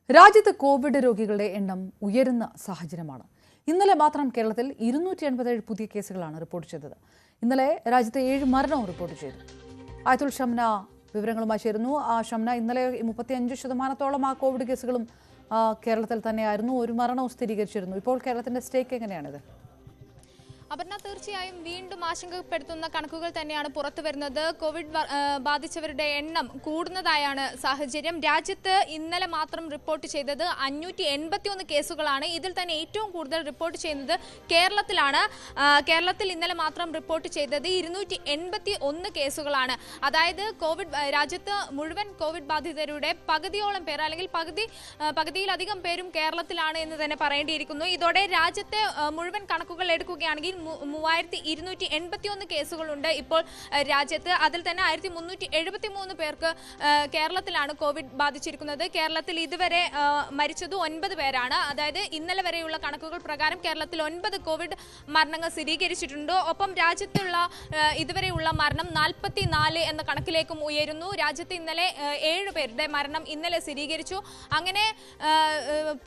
രാജ്യത്ത് കോവിഡ് രോഗികളുടെ എണ്ണം ഉയരുന്ന സാഹചര്യമാണ്. ഇന്നലെ മാത്രം കേരളത്തിൽ 287 പുതിയ കേസുകളാണ് റിപ്പോർട്ട് ചെയ്തത്. ഇന്നലെ രാജ്യത്തെ 7 മരണവും റിപ്പോർട്ട് ചെയ്തു. ആയത്തുൽ ഷംന വിവരങ്ങളുമായി ചേരുന്നു. ഷംന, ഇന്നലെ 35% ആ കോവിഡ് കേസുകളും കേരളത്തിൽ തന്നെയായിരുന്നു. ഒരു മരണവും സ്ഥിരീകരിച്ചിരുന്നു. ഇപ്പോൾ കേരളത്തിന്റെ സ്റ്റേക്ക് എങ്ങനെയാണിത്? അപർണ, തീർച്ചയായും വീണ്ടും ആശങ്കപ്പെടുത്തുന്ന കണക്കുകൾ തന്നെയാണ് പുറത്തു വരുന്നത്. കോവിഡ് ബാധിച്ചവരുടെ എണ്ണം കൂടുന്നതായാണ് സാഹചര്യം. രാജ്യത്ത് ഇന്നലെ മാത്രം റിപ്പോർട്ട് ചെയ്തത് 581 കേസുകളാണ്. ഇതിൽ തന്നെ ഏറ്റവും കൂടുതൽ റിപ്പോർട്ട് ചെയ്യുന്നത് കേരളത്തിലാണ്. കേരളത്തിൽ ഇന്നലെ മാത്രം റിപ്പോർട്ട് ചെയ്തത് 281 കേസുകളാണ്. അതായത് രാജ്യത്ത് മുഴുവൻ കോവിഡ് ബാധിതരുടെ പകുതിയോളം പേർ, അല്ലെങ്കിൽ പകുതിയിലധികം പേരും കേരളത്തിലാണ് എന്ന് തന്നെ പറയേണ്ടിയിരിക്കുന്നു. ഇതോടെ രാജ്യത്തെ മുഴുവൻ കണക്കുകൾ എടുക്കുകയാണെങ്കിൽ 3281 കേസുകളുണ്ട് ഇപ്പോൾ രാജ്യത്ത്. അതിൽ തന്നെ 1373 പേർക്ക് കേരളത്തിലാണ് കോവിഡ് ബാധിച്ചിരിക്കുന്നത്. കേരളത്തിൽ ഇതുവരെ മരിച്ചത് 9 പേരാണ്. അതായത് ഇന്നലെ വരെയുള്ള കണക്കുകൾ പ്രകാരം കേരളത്തിൽ 9 കോവിഡ് മരണങ്ങൾ സ്ഥിരീകരിച്ചിട്ടുണ്ട്. ഒപ്പം രാജ്യത്തുള്ള ഇതുവരെയുള്ള മരണം 44 എന്ന കണക്കിലേക്കും ഉയരുന്നു. രാജ്യത്ത് ഇന്നലെ 7 പേരുടെ മരണം ഇന്നലെ സ്ഥിരീകരിച്ചു. അങ്ങനെ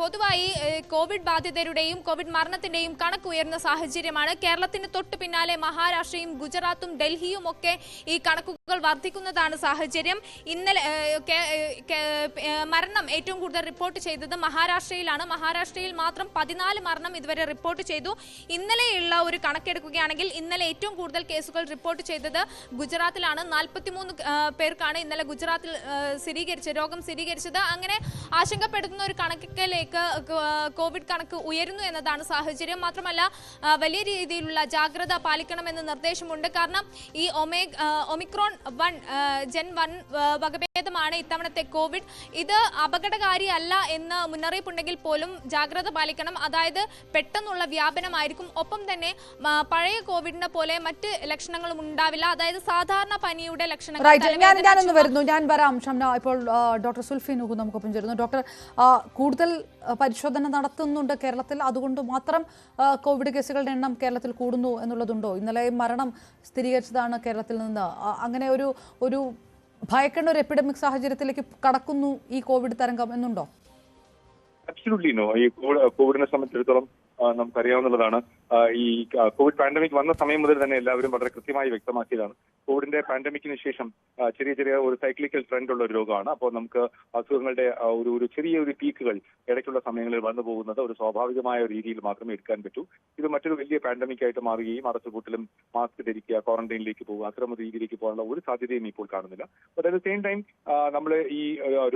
പൊതുവായി കോവിഡ് ബാധിതരുടെയും കോവിഡ് മരണത്തിന്റെയും കണക്ക് ഉയർന്ന സാഹചര്യമാണ്. കേരളത്തിന് തൊട്ട് പിന്നാലെ മഹാരാഷ്ട്രയും ഗുജറാത്തും ഡൽഹിയും ഒക്കെ ഈ കണക്കുകൾ വർദ്ധിക്കുന്നതാണ് സാഹചര്യം. ഇന്നലെ മരണം ഏറ്റവും കൂടുതൽ റിപ്പോർട്ട് ചെയ്തത് മഹാരാഷ്ട്രയിലാണ്. മഹാരാഷ്ട്രയിൽ മാത്രം 14 മരണം ഇതുവരെ റിപ്പോർട്ട് ചെയ്തു. ഇന്നലെയുള്ള ഒരു കണക്കെടുക്കുകയാണെങ്കിൽ ഇന്നലെ ഏറ്റവും കൂടുതൽ കേസുകൾ റിപ്പോർട്ട് ചെയ്തത് ഗുജറാത്തിലാണ്. 43 പേർക്കാണ് ഇന്നലെ ഗുജറാത്തിൽ രോഗം സ്ഥിരീകരിച്ചത്. അങ്ങനെ ആശങ്കപ്പെടുത്തുന്ന ഒരു കണക്കിലേക്ക് കോവിഡ് കണക്ക് ഉയരുന്നു എന്നതാണ് സാഹചര്യം. മാത്രമല്ല വലിയ രീതിയിലുള്ള ജാഗ്രത പാലിക്കണമെന്ന് നിർദ്ദേശമുണ്ട്. കാരണം ഈ ഒമിക്രോൺ ജെൻ 1 വകഭേദമാണ് ഇത്തവണത്തെ കോവിഡ്. ഇത് അപകടകാരിയല്ല എന്ന് മുന്നറിയിപ്പുണ്ടെങ്കിൽ പോലും ജാഗ്രത പാലിക്കണം. അതായത് പെട്ടെന്നുള്ള വ്യാപനമായിരിക്കും. ഒപ്പം തന്നെ പഴയ കോവിഡിനെ പോലെ മറ്റ് ലക്ഷണങ്ങളും ഉണ്ടാവില്ല. അതായത് സാധാരണ പനിയുടെ ലക്ഷണങ്ങൾ. ഞാൻ വരാം ഷംന. ഇപ്പോൾ ഡോക്ടർ സുൽഫി നൂഹ് നമുക്കൊപ്പം ചേരുന്നു. ഡോക്ടർ, കൂടുതൽ പരിശോധന നടത്തുന്നുണ്ട് കേരളത്തിൽ, അതുകൊണ്ട് മാത്രം കോവിഡ് കേസുകളുടെ എണ്ണം കേരളത്തിൽ കൂടുന്നു എന്നുള്ളതുണ്ടോ? ഇന്നലെ മരണം സ്ഥിരീകരിച്ചതാണ് കേരളത്തിൽ നിന്ന്. അങ്ങനെ ഒരു ഭയക്കേണ്ട ഒരു എപ്പിഡമിക് സാഹചര്യത്തിലേക്ക് കടക്കുന്നു ഈ കോവിഡ് തരംഗം എന്നുണ്ടോ? Absolutely no. ഈ കോവിഡിനെ സംബന്ധിച്ചിടത്തോളം നമുക്കറിയാവുന്നതാണ്. ഈ കോവിഡ് പാൻഡമിക് വന്ന സമയം മുതൽ തന്നെ എല്ലാവരും വളരെ കൃത്യമായി വ്യക്തമാക്കിയതാണ്. കോവിഡിന്റെ പാൻഡമിക്കിന് ശേഷം ചെറിയ ഒരു സൈക്ലിക്കൽ ട്രെൻഡ് ഉള്ള ഒരു രോഗമാണ്. അപ്പോൾ നമുക്ക് അസുഖങ്ങളുടെ ഒരു ചെറിയൊരു പീക്കുകൾ ഇടയ്ക്കുള്ള സമയങ്ങളിൽ വന്നു പോകുന്നത് ഒരു സ്വാഭാവികമായ രീതിയിൽ മാത്രമേ എടുക്കാൻ പറ്റൂ. ഇത് മറ്റൊരു വലിയ പാൻഡമിക് ആയിട്ട് മാറുകയും അടച്ചുപൂട്ടലും മാസ്ക് ധരിക്കുക, ക്വാറന്റൈനിലേക്ക് പോകുക, അത്തരം രീതിയിലേക്ക് പോകാനുള്ള ഒരു സാധ്യതയും ഇപ്പോൾ കാണുന്നില്ല. But at the same time നമ്മൾ ഈ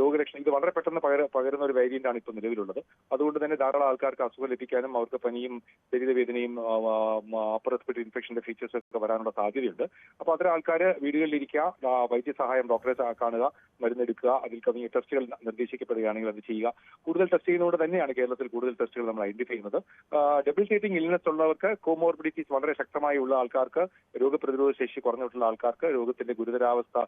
രോഗലക്ഷണം ഇത് വളരെ പെട്ടെന്ന് പകരുന്ന ഒരു വേരിയന്റ് ആണ് ഇപ്പോൾ നിലവിലുള്ളത്. അതുകൊണ്ട് തന്നെ ധാരാളം ആൾക്കാർക്ക് അസുഖം ലഭിക്കാനും അവർക്ക് പനിയും ശരീരവേദനയും അപ്പർ റെസ്പിറേറ്ററി ഇൻഫെക്ഷന്റെ ഫീച്ചേഴ്സ് ഒക്കെ വരാനുള്ള സാധ്യതയുണ്ട്. അപ്പോൾ അത്തരം ആൾക്കാർ വീടുകളിലിരിക്കുക, വൈദ്യസഹായം ഡോക്ടറെ കാണുക, മരുന്നെടുക്കുക, അതിൽ കവിഞ്ഞ ടെസ്റ്റുകൾ നിർദ്ദേശിക്കപ്പെടുകയാണെങ്കിൽ അത് ചെയ്യുക. കൂടുതൽ ടെസ്റ്റ് ചെയ്യുന്നതുകൊണ്ട് തന്നെയാണ് കേരളത്തിൽ കൂടുതൽ ടെസ്റ്റുകൾ നമ്മൾ ഐഡന്റിഫൈ ചെയ്യുന്നത്. ഡെബിലിറ്റേറ്റിംഗ് ഇൽനെസ് ഉള്ളവർക്ക്, കോമോർബിഡിറ്റീസ് വളരെ ശക്തമായി ഉള്ള ആൾക്കാർക്ക്, രോഗപ്രതിരോധ ശേഷി കുറഞ്ഞിട്ടുള്ള ആൾക്കാർക്ക് രോഗത്തിന്റെ ഗുരുതരാവസ്ഥ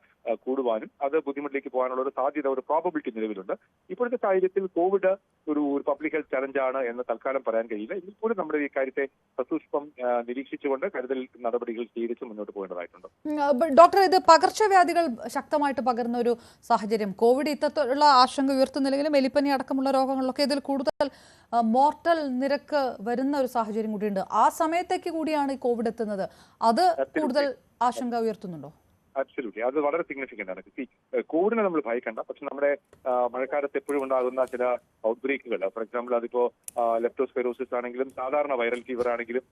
കൂടുവാനും അത് ബുദ്ധിമുട്ടിലേക്ക് പോകാനുള്ള ഒരു സാധ്യത, ഒരു പ്രോബബിലിറ്റി നിലവിലുണ്ട്. ഇപ്പോഴത്തെ സാഹചര്യത്തിൽ കോവിഡ് ഒരു പബ്ലിക് ഹെൽത്ത് ചലഞ്ചാണ് എന്ന് തൽക്കാലം പറയാൻ കഴിയില്ല. ഇതിൽ പോലും നമ്മുടെ ഈ കാര്യത്തെ സസൂക്ഷ്മം നിരീക്ഷിച്ചുകൊണ്ട് കരുതൽ നടപടികൾ സ്വീകരിച്ച് മുന്നോട്ട് പോകേണ്ടതായിട്ടുണ്ട്. ഡോക്ടർ, ഇത് പകർച്ചവ്യാധികൾ ശക്തമായിട്ട് പകരുന്ന ഒരു സാഹചര്യം, കോവിഡ് ഇത്തരത്തിലുള്ള ആശങ്ക ഉയർത്തുന്നില്ലെങ്കിലും എലിപ്പനി അടക്കമുള്ള രോഗങ്ങളിലൊക്കെ ഇതിൽ കൂടുതൽ മോർട്ടൽ നിരക്ക് വരുന്ന ഒരു സാഹചര്യം കൂടിയുണ്ട്. ആ സമയത്തേക്ക് കൂടിയാണ് ഈ കോവിഡ് എത്തുന്നത്. അത് കൂടുതൽ ആശങ്ക ഉയർത്തുന്നുണ്ടോ? അബ്സല്യൂട്ട്ലി, അത് വളരെ സിഗ്നിഫിക്കന്റ് ആണ്. കോവിഡിനെ നമ്മൾ ഭയക്കണ്ട. പക്ഷെ നമ്മുടെ മഴക്കാലത്ത് എപ്പോഴും ഉണ്ടാകുന്ന ചില ഔട്ട്ബ്രേക്കുകൾ, ഫോർ എക്സാമ്പിൾ അതിപ്പോ ലെപ്റ്റോസ്പൈറോസിസ് ആണെങ്കിലും സാധാരണ വൈറൽ ഫീവർ ആണെങ്കിലും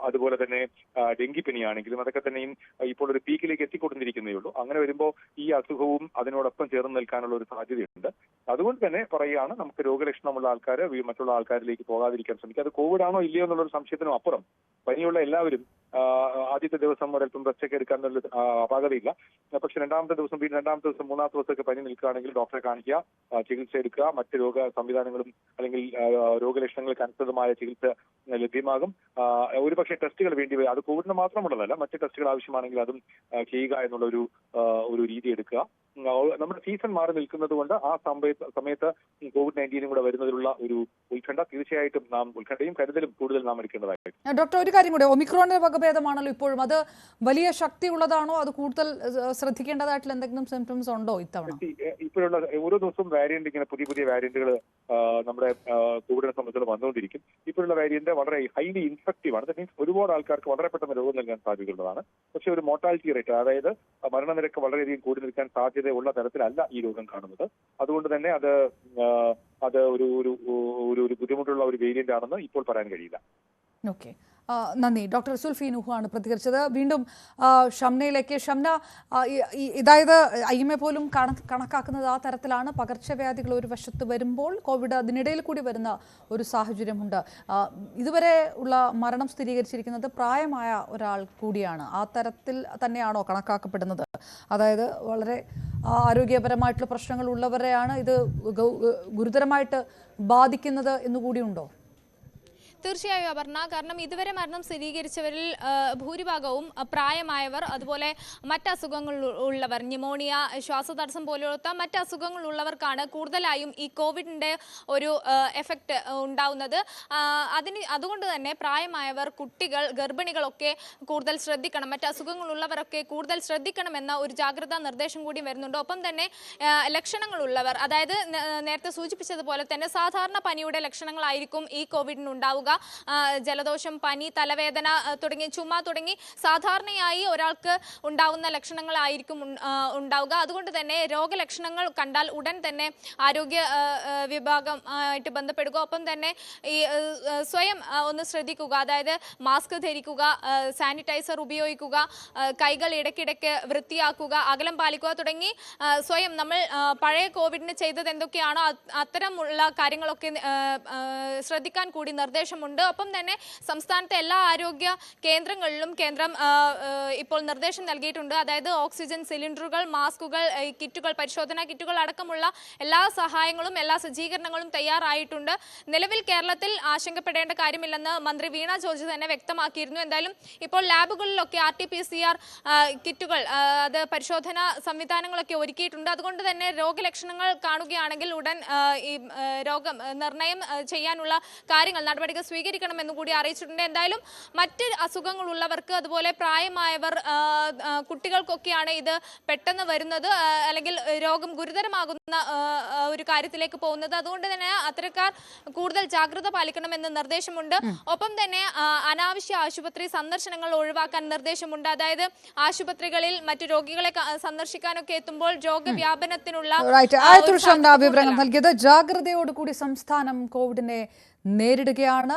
അതുപോലെ തന്നെ ഡെങ്കിപ്പനി ആണെങ്കിലും അതൊക്കെ തന്നെയും ഇപ്പോൾ ഒരു പീക്കിലേക്ക് എത്തിക്കൊണ്ടിരിക്കുന്നേ ഉള്ളൂ. അങ്ങനെ വരുമ്പോൾ ഈ അസുഖവും അതിനോടൊപ്പം ചേർന്ന് നിൽക്കാനുള്ള ഒരു സാധ്യതയുണ്ട്. അതുകൊണ്ട് തന്നെ പറയുകയാണ്, നമുക്ക് രോഗലക്ഷണമുള്ള ആൾക്കാർ മറ്റുള്ള ആൾക്കാരിലേക്ക് പോകാതിരിക്കാൻ ശ്രമിക്കുക. അത് കോവിഡ് ആണോ ഇല്ലയോ എന്നുള്ളൊരു സംശയത്തിനും അപ്പുറം പനിയുള്ള എല്ലാവരും ആദ്യത്തെ ദിവസം ഒരൽപ്പം റെസ്റ്റൊക്കെ എടുക്കാനുള്ള അപാകതയില്ല. പക്ഷെ രണ്ടാമത്തെ ദിവസം, മൂന്നാമത്തെ ദിവസമൊക്കെ പനി നിൽക്കുകയാണെങ്കിൽ ഡോക്ടറെ കാണിക്കുക, ചികിത്സ എടുക്കുക. മറ്റ് രോഗ സംവിധാനങ്ങളും അല്ലെങ്കിൽ രോഗലക്ഷണങ്ങൾക്ക് അനുസൃതമായ ചികിത്സ ലഭ്യമാകും. ഒരുപക്ഷെ ടെസ്റ്റുകൾ വേണ്ടി വരും. അത് കോവിഡിന് മാത്രമുള്ളതല്ല, മറ്റ് ടെസ്റ്റുകൾ ആവശ്യമാണെങ്കിൽ അതും ചെയ്യുക എന്നുള്ള ഒരു രീതി എടുക്കുക. നമ്മുടെ സീസൺ മാറി നിൽക്കുന്നത് കൊണ്ട് ആ സമയത്ത് COVID-19 കൂടെ വരുന്നതിലുള്ള ഒരു ഉത്കണ്ഠ തീർച്ചയായിട്ടും ഉത്കണ്ഠയും കരുതലും കൂടുതൽ നാം എടുക്കേണ്ടതായിട്ട്. ഡോക്ടർ, ഒരു കാര്യം കൂടെ, ഒമിക്രോണിന്റെ വകഭേദമാണല്ലോ ഇപ്പോഴും, അത് വലിയ ശക്തി ഉള്ളതാണോ? അത് കൂടുതൽ ശ്രദ്ധിക്കേണ്ടതായിട്ടുള്ള എന്തെങ്കിലും സിംറ്റംസ് ഉണ്ടോ ഇത്തവണ? ഇപ്പോഴുള്ള ഓരോ ദിവസവും വാരിയന്റ്, ഇങ്ങനെ പുതിയ പുതിയ വാരിയന്റുകൾ നമ്മുടെ കോവിഡിനെ സംബന്ധിച്ച് വന്നുകൊണ്ടിരിക്കും. ഇപ്പോഴുള്ള വാരിയന്റ് വളരെ ഹൈലി ഇൻഫെക്റ്റീവ് ആണ്. ദാറ്റ് മീൻസ് ഒരുപാട് ആൾക്കാർക്ക് വളരെ പെട്ടെന്ന് രോഗം നൽകാൻ സാധ്യതയുള്ളതാണ്. പക്ഷെ ഒരു മോർട്ടാലിറ്റി റേറ്റ്, അതായത് മരണനിരക്ക് വളരെയധികം കൂടി നിൽക്കാൻ സാധ്യതയുള്ള തരത്തിലല്ല ഈ രോഗം കാണുന്നത്. അതുകൊണ്ട് തന്നെ അത് ഒരു ബുദ്ധിമുട്ടുള്ള ഒരു വേരിയന്റ് ആണെന്ന് ഇപ്പോൾ പറയാൻ കഴിയില്ല. ഓക്കെ, നന്ദി. ഡോക്ടർ സുൽഫി നുഹു ആണ് പ്രതികരിച്ചത്. വീണ്ടും ഷംനയിലേക്ക്. ഷംന, ഇതായത് IMA പോലും കണക്കാക്കുന്നത് ആ തരത്തിലാണ്. പകർച്ചവ്യാധികൾ ഒരു വശത്ത് വരുമ്പോൾ കോവിഡ് അതിനിടയിൽ കൂടി വരുന്ന ഒരു സാഹചര്യമുണ്ട്. ഇതുവരെ ഉള്ള മരണം സ്ഥിരീകരിച്ചിരിക്കുന്നത് പ്രായമായ ഒരാൾ കൂടിയാണ്. ആ തരത്തിൽ തന്നെയാണോ കണക്കാക്കപ്പെടുന്നത്? അതായത് വളരെ ആരോഗ്യപരമായിട്ടുള്ള പ്രശ്നങ്ങൾ ഉള്ളവരെയാണ് ഇത് ഗുരുതരമായിട്ട് ബാധിക്കുന്നത് എന്നുകൂടിയുണ്ടോ? തീർച്ചയായും അപർണ, കാരണം ഇതുവരെ മരണം സ്ഥിരീകരിച്ചവരിൽ ഭൂരിഭാഗവും പ്രായമായവർ, അതുപോലെ മറ്റസുഖങ്ങൾ ഉള്ളവർ, ന്യൂമോണിയ, ശ്വാസതടസ്സം പോലുള്ള മറ്റസുഖങ്ങൾ ഉള്ളവർക്കാണ് കൂടുതലായും ഈ കോവിഡിൻ്റെ ഒരു എഫക്റ്റ് ഉണ്ടാവുന്നത്. അതുകൊണ്ട് തന്നെ പ്രായമായവർ, കുട്ടികൾ, ഗർഭിണികളൊക്കെ കൂടുതൽ ശ്രദ്ധിക്കണം, മറ്റസുഖങ്ങളുള്ളവരൊക്കെ കൂടുതൽ ശ്രദ്ധിക്കണമെന്ന ഒരു ജാഗ്രതാ നിർദ്ദേശം കൂടി വരുന്നുണ്ട്. ഒപ്പം തന്നെ ലക്ഷണങ്ങളുള്ളവർ, അതായത് നേരത്തെ സൂചിപ്പിച്ചതുപോലെ തന്നെ സാധാരണ പനിയുടെ ലക്ഷണങ്ങളായിരിക്കും ഈ കോവിഡിന് ഉണ്ടാവുക. ജലദോഷം, പനി, തലവേദന തുടങ്ങി, ചുമ തുടങ്ങി സാധാരണയായി ഒരാൾക്ക് ഉണ്ടാവുന്ന ലക്ഷണങ്ങളായിരിക്കും ഉണ്ടാവുക. അതുകൊണ്ട് തന്നെ രോഗലക്ഷണങ്ങൾ കണ്ടാൽ ഉടൻ തന്നെ ആരോഗ്യ വിഭാഗമായിട്ട് ബന്ധപ്പെടുക. ഒപ്പം തന്നെ ഈ സ്വയം ഒന്ന് ശ്രദ്ധിക്കുക, അതായത് മാസ്ക് ധരിക്കുക, സാനിറ്റൈസർ ഉപയോഗിക്കുക, കൈകൾ ഇടയ്ക്കിടയ്ക്ക് വൃത്തിയാക്കുക, അകലം പാലിക്കുക തുടങ്ങി സ്വയം നമ്മൾ പഴയ കോവിഡിന് ചെയ്തത് എന്തൊക്കെയാണോ അത്തരമുള്ള കാര്യങ്ങളൊക്കെ ശ്രദ്ധിക്കാൻ കൂടി നിർദ്ദേശമുണ്ട്. ഒപ്പം തന്നെ സംസ്ഥാനത്തെ എല്ലാ ആരോഗ്യ കേന്ദ്രങ്ങളിലും കേന്ദ്രം ഇപ്പോൾ നിർദ്ദേശം നൽകിയിട്ടുണ്ട്. അതായത് ഓക്സിജൻ സിലിണ്ടറുകൾ, മാസ്കുകൾ, കിറ്റുകൾ, പരിശോധനാ കിറ്റുകൾ അടക്കമുള്ള എല്ലാ സഹായങ്ങളും, എല്ലാ സജ്ജീകരണങ്ങളും തയ്യാറായിട്ടുണ്ട്. നിലവിൽ കേരളത്തിൽ ആശങ്കപ്പെടേണ്ട കാര്യമില്ലെന്ന് മന്ത്രി വീണ ജോർജ് തന്നെ വ്യക്തമാക്കിയിരുന്നു. എന്തായാലും ഇപ്പോൾ ലാബുകളിലൊക്കെ RT-PCR കിറ്റുകൾ, അത് പരിശോധനാ സംവിധാനങ്ങളൊക്കെ ഒരുക്കിയിട്ടുണ്ട്. അതുകൊണ്ട് തന്നെ രോഗലക്ഷണങ്ങൾ കാണുകയാണെങ്കിൽ ഉടൻ ഈ രോഗം നിർണയം ചെയ്യാനുള്ള കാര്യങ്ങൾ, നടപടികൾ സ്വീകരിക്കണമെന്ന് കൂടി അറിയിച്ചിട്ടുണ്ട്. എന്തായാലും മറ്റ് അസുഖങ്ങളുള്ളവർക്ക്, അതുപോലെ പ്രായമായവർ, കുട്ടികൾക്കൊക്കെയാണ് ഇത് പെട്ടെന്ന് വരുന്നത്, അല്ലെങ്കിൽ രോഗം ഗുരുതരമാകുന്ന ഒരു കാര്യത്തിലേക്ക് പോകുന്നത്. അതുകൊണ്ട് തന്നെ അത്തരക്കാർ കൂടുതൽ ജാഗ്രത പാലിക്കണമെന്ന് നിർദ്ദേശമുണ്ട്. ഒപ്പം തന്നെ അനാവശ്യ ആശുപത്രി സന്ദർശനങ്ങൾ ഒഴിവാക്കാൻ നിർദ്ദേശമുണ്ട്. അതായത് ആശുപത്രികളിൽ മറ്റു രോഗികളെ സന്ദർശിക്കാനൊക്കെ എത്തുമ്പോൾ രോഗവ്യാപനത്തിനുള്ള വിവരങ്ങൾ നൽകിയത്. ജാഗ്രതയോടുകൂടി സംസ്ഥാനം കോവിഡിനെ നേരിടുകയാണ്.